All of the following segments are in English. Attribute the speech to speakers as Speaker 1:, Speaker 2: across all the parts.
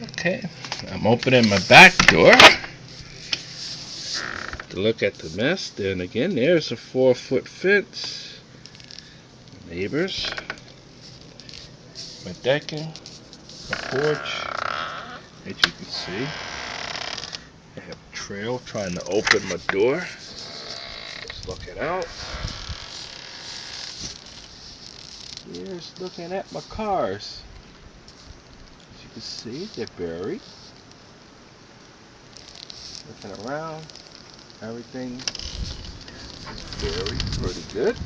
Speaker 1: Okay, I'm opening my back door to look at the mess. Then again, there's a 4-foot fence. Neighbors, my decking, my porch. As you can see, I have a trail trying to open my door. Just looking out. Here's looking at my cars. As you can see, they're buried. Looking around, everything is buried pretty good.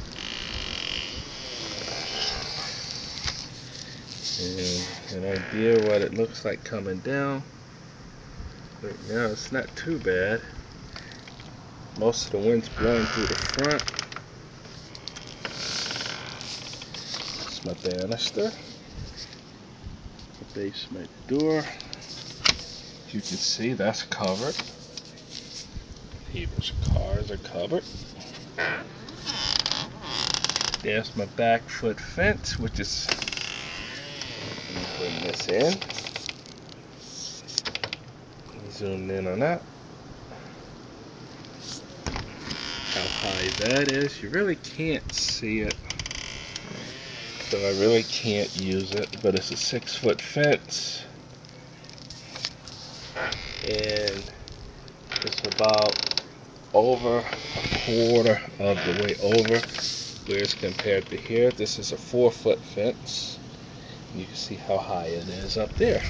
Speaker 1: And an idea what it looks like coming down. Right now it's not too bad. Most of the wind's blowing through the front. That's my banister. The basement door. As you can see, that's covered. Neighbors' cars are covered. There's my back foot fence, which is, let me bring this in. Zoom in on that. How high that is, you really can't see it. So I really can't use it, but it's a 6-foot fence. And it's about over a quarter of the way over. Whereas compared to here, this is a 4-foot fence. You can see how high it is up there.